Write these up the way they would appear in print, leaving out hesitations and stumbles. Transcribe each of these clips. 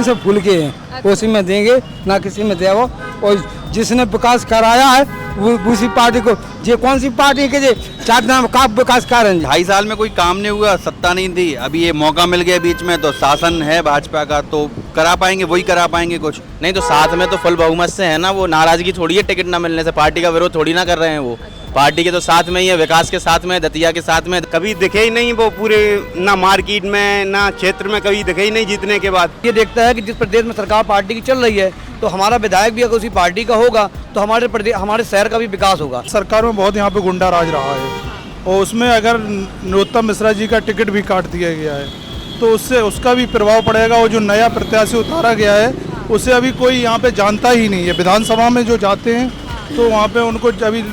में से भूल के हैं, उसी में देंगे ना किसी में देवो। और जिसने विकास कराया है वो उसी पार्टी को, जे कौन सी पार्टी के जे चार नाम का विकास कर रहे हैं। 2.5 साल में कोई काम नहीं हुआ, सत्ता नहीं थी, अभी ये मौका मिल गया बीच में, तो शासन है भाजपा का, तो करा पाएंगे, वही करा पाएंगे कुछ। नहीं तो साथ में तो फुल बहुमत से है ना, वो नाराजगी थोड़ी है टिकट ना मिलने से, पार्टी का विरोध थोड़ी ना कर रहे हैं वो, पार्टी के तो साथ में ही है, विकास के साथ में, दतिया के साथ में। कभी दिखे ही नहीं वो पूरे, ना मार्केट में ना क्षेत्र में कभी दिखे ही नहीं जीतने के बाद। ये देखता है कि जिस प्रदेश में सरकार पार्टी की चल रही है तो हमारा विधायक भी अगर उसी पार्टी का होगा तो हमारे शहर का भी विकास होगा। सरकार में बहुत यहाँ पे गुंडा राज रहा है और उसमें अगर नरोत्तम मिश्रा जी का टिकट भी काट दिया गया है तो उससे उसका भी प्रभाव पड़ेगा। और जो नया प्रत्याशी उतारा गया है उसे अभी कोई यहाँ पे जानता ही नहीं है। विधानसभा में जो जाते हैं तो वहाँ पे उनको अभी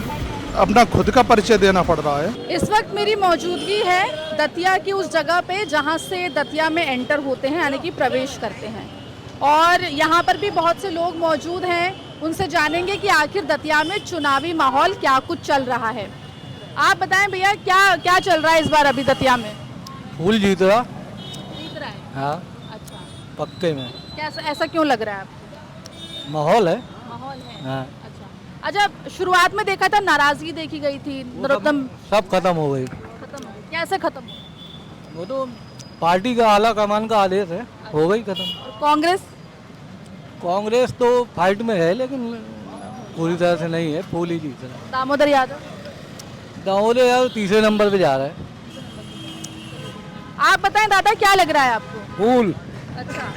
अपना खुद का परिचय देना पड़ रहा है। इस वक्त मेरी मौजूदगी है दतिया की उस जगह पे जहाँ से दतिया में एंटर होते हैं, यानी कि प्रवेश करते हैं, और यहाँ पर भी बहुत से लोग मौजूद हैं। उनसे जानेंगे कि आखिर दतिया में चुनावी माहौल क्या कुछ चल रहा है। आप बताएं भैया, क्या क्या चल रहा है इस बार अभी दतिया में? फूल जीत रहा है हाँ अच्छा, पक्के में। कैसा ऐसा क्यों लग रहा है आपको? माहौल है। माहौल है हाँ। अच्छा, शुरुआत में देखा था नाराजगी देखी गई थी, नरोत्तम सब खत्म हो गई। खत्म हो गई, कैसे खत्म हो? वो तो पार्टी का आला कमान का आदेश है, हो गई खत्म। कांग्रेस कांग्रेस तो फाइट में है लेकिन पूरी तरह से नहीं है, फूल ही जीत रहा है। दामोदर यादव दामोदर यार तीसरे नंबर पे जा रहा है। आप बताएं दादा, क्या लग रहा है आपको? फूल। अच्छा,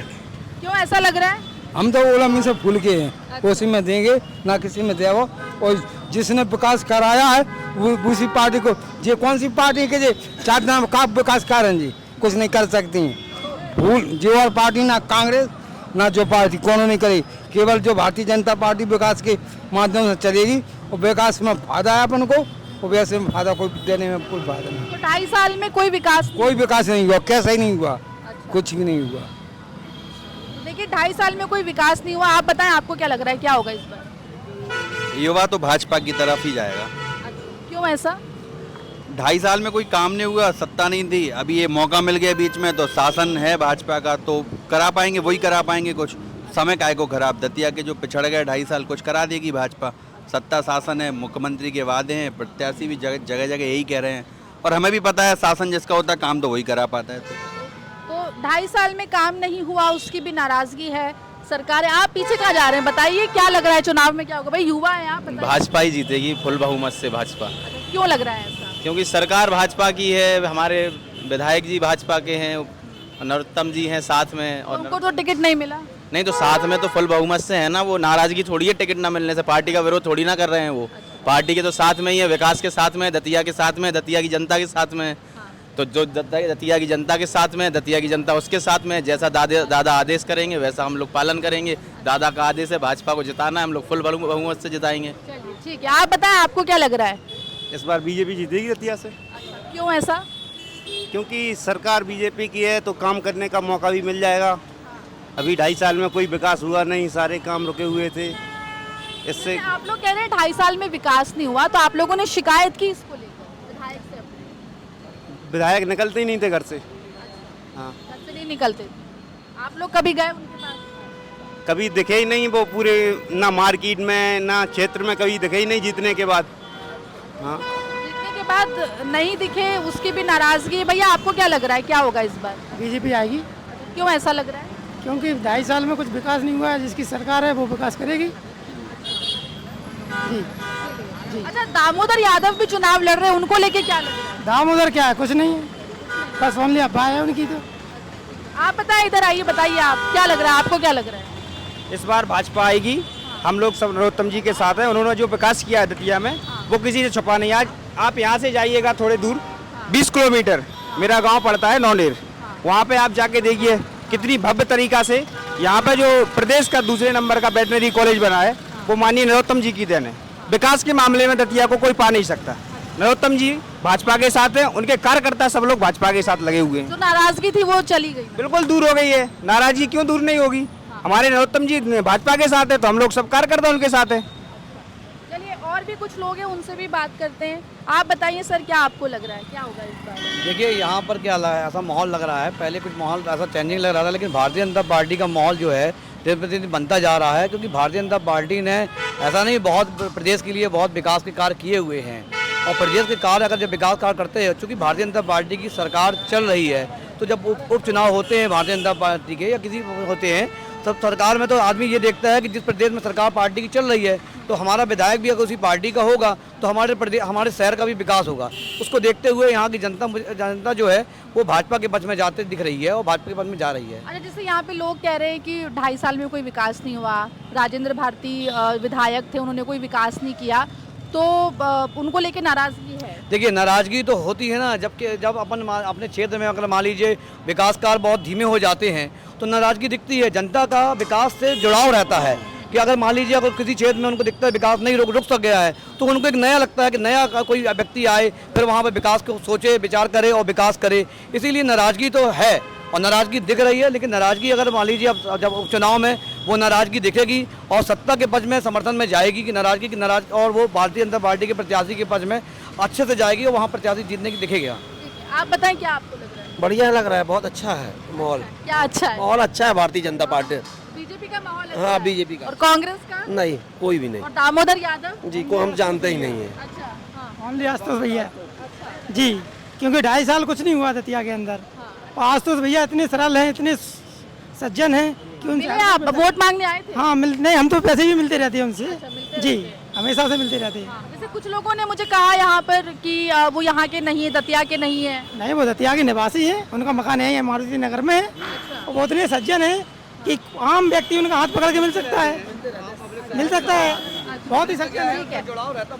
क्यों ऐसा लग रहा है? हम तो ओला में से भूल के हैं, उसी में देंगे ना किसी में देवो। और जिसने विकास कराया है वो उसी पार्टी को, जे कौन सी पार्टी के जे चार नाम का विकास कर रहे हैं जी, कुछ नहीं कर सकती हैं। भूल जो और पार्टी ना कांग्रेस ना जो पार्टी कोनो नहीं करेगी, केवल जो भारतीय जनता पार्टी विकास के माध्यम से चलेगी और विकास में फायदा है अपन को, और वैसे में फायदा कोई देने में कोई फायदा नहीं। तो 2.5 साल में कोई विकास नहीं हुआ, कैसा ही नहीं हुआ। कुछ भी नहीं हुआ। देखिए 2.5 साल में कोई विकास नहीं हुआ। आप बताएं, आपको क्या लग रहा है, क्या होगा इस बार? युवा तो भाजपा की तरफ ही जाएगा। क्यों ऐसा? 2.5 साल में कोई काम नहीं हुआ, सत्ता नहीं थी, अभी ये मौका मिल गया बीच में, तो शासन है भाजपा का, तो करा पाएंगे, वही करा पाएंगे कुछ। समय काय को खराब, दतिया के जो पिछड़ गए 2.5 साल, कुछ करा देगी भाजपा। सत्ता शासन है, मुख्यमंत्री के वादे हैं, प्रत्याशी भी जगह जगह यही कह रहे हैं, और हमें भी पता है शासन जिसका होता है काम तो वही करा पाता है। तो 2.5 साल में काम नहीं हुआ, उसकी भी नाराजगी है सरकार है। आप पीछे कहाँ जा रहे हैं, बताइए क्या लग रहा है चुनाव में क्या होगा? भाई युवा है आप, भाजपा ही जीतेगी फुल बहुमत से, भाजपा। क्यों लग रहा है ऐसा? क्योंकि सरकार भाजपा की है, हमारे विधायक जी भाजपा के हैं, नरोत्तम जी हैं साथ में, और उनको तो टिकट नहीं मिला। नहीं तो साथ में तो फुल बहुमत से है ना, वो नाराजगी थोड़ी है टिकट ना मिलने से, पार्टी का विरोध थोड़ी ना कर रहे हैं वो, पार्टी के तो साथ में ही है, विकास के साथ में, दतिया के साथ में, दतिया की जनता के साथ में। तो जो दतिया की जनता के साथ में, दतिया की जनता उसके साथ में, जैसा दादा आदेश करेंगे वैसा हम लोग पालन करेंगे। दादा का आदेश है भाजपा को जिताना है, हम लोग फुल बहुमत से जिताएंगे। चलिए ठीक है, आप बताएं आपको क्या लग रहा है? इस बार बीजेपी जीतेगी दतिया से। क्यों ऐसा? क्योंकि सरकार बीजेपी की है तो काम करने का मौका भी मिल जाएगा। अभी 2.5 साल में कोई विकास हुआ नहीं, सारे काम रुके हुए थे। इससे आप लोग कह रहे हैं 2.5 साल में विकास नहीं हुआ, तो आप लोगों ने शिकायत की इसको लेकर विधायक से अपने? विधायक निकलते ही नहीं थे घर से। हाँ, घर से नहीं निकलते। आप लोग कभी गए उनके पास? कभी दिखे ही नहीं वो पूरे, ना मार्केट में ना क्षेत्र में कभी दिखे ही नहीं जीतने के बाद। हाँ, जीतने के बाद नहीं दिखे, उसकी भी नाराजगी है। भैया आपको क्या लग रहा है, क्या होगा इस बार? बीजेपी आएगी। क्यों ऐसा लग रहा है? क्योंकि 2.5 साल में कुछ विकास नहीं हुआ है, जिसकी सरकार है वो विकास करेगी। जी। अच्छा, दामोदर यादव भी चुनाव लड़ रहे हैं, उनको लेके क्या लग रहा है? दामोदर क्या है, कुछ नहीं है, बस ओनली अफवाह है उनकी। तो आप बताएं, इधर आइए, बताइए आप क्या लग रहा है, आपको क्या लग रहा है? इस बार भाजपा आएगी। हम लोग सब नरोत्तम जी के साथ हैं। उन्होंने जो विकास किया है दतिया में वो किसी से छुपा नहीं। आज आप यहाँ से जाइएगा थोड़े दूर, 20 किलोमीटर मेरा गांव पड़ता है नौनेर, वहाँ पे आप जाके देखिए कितनी भव्य तरीका से यहाँ पे जो प्रदेश का दूसरे नंबर का वेटनरी कॉलेज बना है वो माननीय नरोत्तम जी की देन है। विकास के मामले में दतिया को कोई पा नहीं सकता। नरोत्तम जी भाजपा के साथ हैं, उनके कार्यकर्ता सब लोग भाजपा के साथ लगे हुए हैं। जो नाराजगी थी वो चली गई, बिल्कुल दूर हो गई है। नाराजगी क्यों दूर नहीं होगी? हमारे नरोत्तम जी भाजपा के साथ है तो हम लोग सब कार्यकर्ता उनके साथ हैं। चलिए और भी कुछ लोग हैं, उनसे भी बात करते हैं। आप बताइए सर, क्या आपको लग रहा है क्या होगा इस बार? देखिए यहाँ पर क्या ऐसा माहौल लग रहा है, पहले कुछ माहौल ऐसा चेंजिंग लग रहा था, लेकिन भारतीय जनता पार्टी का माहौल जो है दिन प्रतिदिन बनता जा रहा है, क्योंकि भारतीय जनता पार्टी ने ऐसा नहीं बहुत प्रदेश के लिए बहुत विकास के कार्य किए हुए हैं, और प्रदेश के कार्य अगर जब विकास कार्य करते हैं, चूँकि भारतीय जनता पार्टी की सरकार चल रही है, तो जब उपचुनाव होते हैं भारतीय जनता पार्टी के या किसी होते हैं, तब सरकार में तो आदमी ये देखता है कि जिस प्रदेश में सरकार पार्टी की चल रही है, तो हमारा विधायक भी अगर उसी पार्टी का होगा तो हमारे शहर का भी विकास होगा। उसको देखते हुए यहाँ की जनता जो है वो भाजपा के पक्ष में जाते दिख रही है और भाजपा के पक्ष में जा रही है। अच्छा, जैसे यहाँ पे लोग कह रहे हैं कि 2.5 साल में कोई विकास नहीं हुआ, राजेंद्र भारती विधायक थे, उन्होंने कोई विकास नहीं किया, तो उनको लेके नाराजगी है। देखिए नाराजगी तो होती है ना, जब अपन अपने क्षेत्र में अगर मान लीजिए विकास कार्य बहुत धीमे हो जाते हैं तो नाराजगी दिखती है। जनता का विकास से जुड़ाव रहता है कि अगर मान लीजिए अगर किसी क्षेत्र में उनको दिखता है विकास नहीं रुक सक गया है, तो उनको एक नया लगता है कि नया कोई व्यक्ति आए, फिर वहाँ पर विकास को सोचे, विचार करे और विकास करे। इसीलिए नाराजगी तो है और नाराजगी दिख रही है, लेकिन नाराजगी अगर मान लीजिए अब जब उपचुनाव में वो नाराजगी दिखेगी और सत्ता के पक्ष में समर्थन में जाएगी कि नाराज और वो भारतीय जनता पार्टी के प्रत्याशी के पक्ष में अच्छे से जाएगी और वहाँ प्रत्याशी जीतने की दिखेगा। आप बताएं क्या आपको लग रहा है? बढ़िया लग रहा है, बहुत अच्छा है माहौल। क्या अच्छा है? माहौल अच्छा है भारतीय जनता पार्टी। बीजेपी का माहौल अच्छा हाँ है? बीजेपी का। और कांग्रेस का? नहीं, कोई भी नहीं। और दामोदर यादव जी को हम जानते ही नहीं है। अच्छा, हाँ। ओनली आशुतोष भैया जी, क्योंकि 2.5 साल कुछ नहीं हुआ दतिया के अंदर। आशुतोष भैया इतने सरल हैं, इतने सज्जन हैं कि उनसे मिले आप वोट मांगने आए थे? हाँ नहीं, हम तो पैसे भी मिलते रहते हैं उनसे। मिलते जी रहते हैं। हमेशा से मिलते रहते हैं। जैसे कुछ लोगों ने मुझे कहा यहाँ पर कि वो यहाँ के नहीं है, दतिया के नहीं है। नहीं, वो दतिया के निवासी हैं, उनका मकान यहीं है, मारुति नगर में है। और वो इतने सज्जन हैं कि आम व्यक्ति उनका हाथ पकड़ के मिल सकता है, बहुत ही सज्जन है।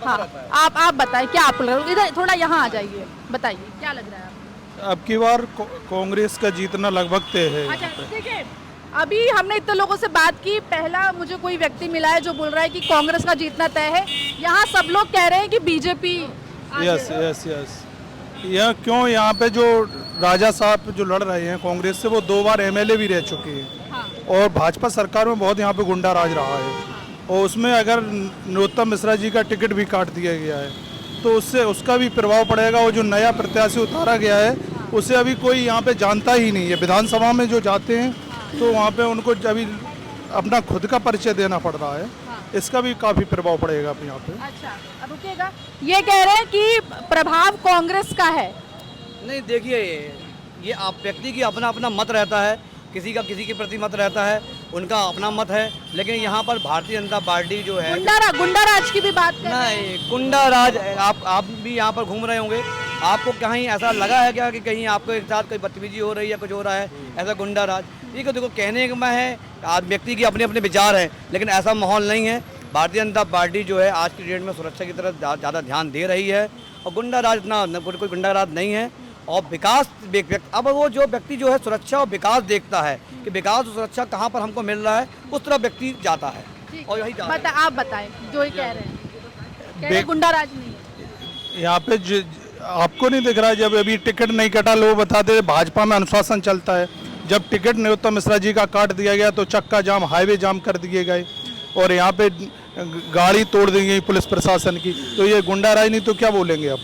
हाँ, आप बताएं क्या आपको लग रहा है? इधर थोड़ा यहाँ आ जाइए, बताइए क्या लग रहा है आपको? अब की बार कांग्रेस का जीतना लगभग तय है। अच्छा देखिए, अभी हमने इतने लोगों से बात की, पहला मुझे कोई व्यक्ति मिला है जो बोल रहा है कि कांग्रेस का जीतना तय है। यहाँ सब लोग कह रहे हैं कि बीजेपी। यस यह क्यों, यहाँ पे जो राजा साहब जो लड़ रहे हैं कांग्रेस से, वो 2 बार एमएलए भी रह चुके हैं। हाँ। और भाजपा सरकार में बहुत यहाँ पे गुंडा राज रहा है। और उसमें अगर नरोत्तम मिश्रा जी का टिकट भी काट दिया गया है तो उससे उसका भी प्रभाव पड़ेगा। और जो नया प्रत्याशी उतारा गया है उसे अभी कोई यहाँ पे जानता ही नहीं है। विधानसभा में जो जाते हैं तो वहाँ पे उनको अभी अपना खुद का परिचय देना पड़ रहा है। इसका भी काफ़ी प्रभाव पड़ेगा अब यहाँ पे। अच्छा, अब रुकिएगा, ये कह रहे हैं कि प्रभाव कांग्रेस का है। नहीं देखिए, ये आप व्यक्ति की अपना अपना मत रहता है, किसी का किसी के प्रति मत रहता है, उनका अपना मत है। लेकिन यहाँ पर भारतीय जनता पार्टी जो है गुंडा राज की भी बात कर रहे हैं। नहीं, गुंडा राज आप भी यहाँ पर घूम रहे होंगे, आपको कहीं ऐसा लगा है क्या कि कहीं आपके साथ कोई बदतमीजी हो रही है, कुछ हो रहा है ऐसा गुंडा राज? ठीक है, देखो कहने में है, आज व्यक्ति की अपने अपने विचार हैं, लेकिन ऐसा माहौल नहीं है। भारतीय जनता पार्टी जो है आज की डेट में सुरक्षा की तरफ ज़्यादा ध्यान दे रही है और गुंडा राज इतना कोई गुंडा राज नहीं है। और विकास अब वो जो व्यक्ति जो है सुरक्षा और विकास देखता है कि विकास और सुरक्षा कहाँ पर हमको मिल रहा है, उस तरफ व्यक्ति जाता है और यही आप बताएं जो ये कह रहे हैं गुंडा राज नहीं है यहाँ पे। आपको नहीं दिख रहा है, जब अभी टिकट नहीं कटा, लोग बताते हैं भाजपा में अनुशासन चलता है। जब टिकट नरोत्तम मिश्रा जी का काट दिया गया तो चक्का जाम, हाईवे जाम कर दिए गए और यहाँ पे गाड़ी तोड़ दी गई पुलिस प्रशासन की। तो ये गुंडा राज नहीं तो क्या बोलेंगे आप?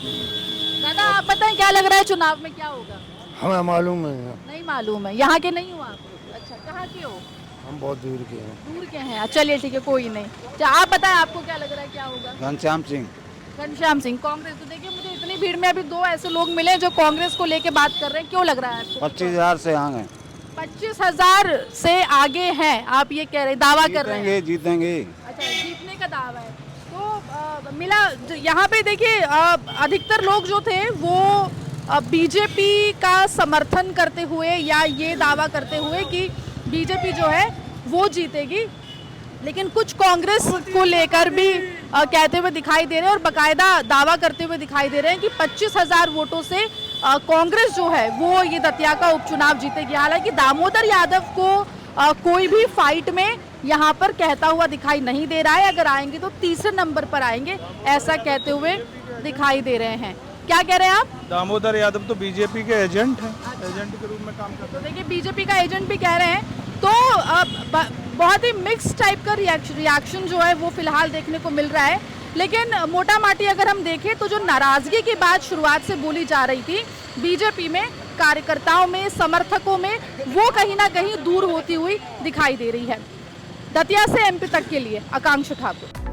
दादा आप बताएं क्या लग रहा है चुनाव में क्या होगा? हमें मालूम है, नहीं मालूम है, यहाँ के नहीं हो आप? अच्छा, कहाँ के हो? हम बहुत दूर के हैं। दूर के हैं, चलिए ठीक है, कोई नहीं। अच्छा, आप बताएं आपको क्या लग रहा है क्या होगा? घनश्याम सिंह कांग्रेस। तो देखिए, मुझे इतनी भीड़ में अभी 2 ऐसे लोग मिले जो कांग्रेस को लेके बात कर रहे हैं, क्यों लग रहा है आपको? 25,000 से आगे। 25,000 से आगे हैं आप ये कह रहे, दावा कर रहे हैं? जीतेंगे। अच्छा, जीतने का दावा है। तो मिला यहाँ पे देखिए, अधिकतर लोग जो थे वो बीजेपी का समर्थन करते हुए या ये दावा करते हुए कि बीजेपी जो है वो जीतेगी, लेकिन कुछ कांग्रेस को लेकर भी कहते हुए दिखाई दे रहे हैं और बकायदा दावा करते हुए दिखाई दे रहे हैं कि 25,000 वोटों से कांग्रेस जो है वो ये दतिया का उपचुनाव जीतेगी। हालांकि दामोदर यादव को कोई भी फाइट में यहाँ पर कहता हुआ दिखाई नहीं दे रहा है। अगर आएंगे तो तीसरे नंबर पर आएंगे, ऐसा कहते हुए दिखाई दे रहे हैं। क्या कह रहे हैं आप? दामोदर यादव तो बीजेपी के एजेंट हैं, एजेंट के रूप में काम करते हैं। तो देखिए, बीजेपी का एजेंट भी कह रहे हैं, तो बहुत ही मिक्स टाइप का रिएक्शन जो है वो फिलहाल देखने को मिल रहा है। लेकिन मोटा माटी अगर हम देखें तो जो नाराजगी की बात शुरुआत से बोली जा रही थी बीजेपी में, कार्यकर्ताओं में, समर्थकों में, वो कहीं ना कहीं दूर होती हुई दिखाई दे रही है। दतिया से एमपी तक के लिए आकांक्षा ठाकुर।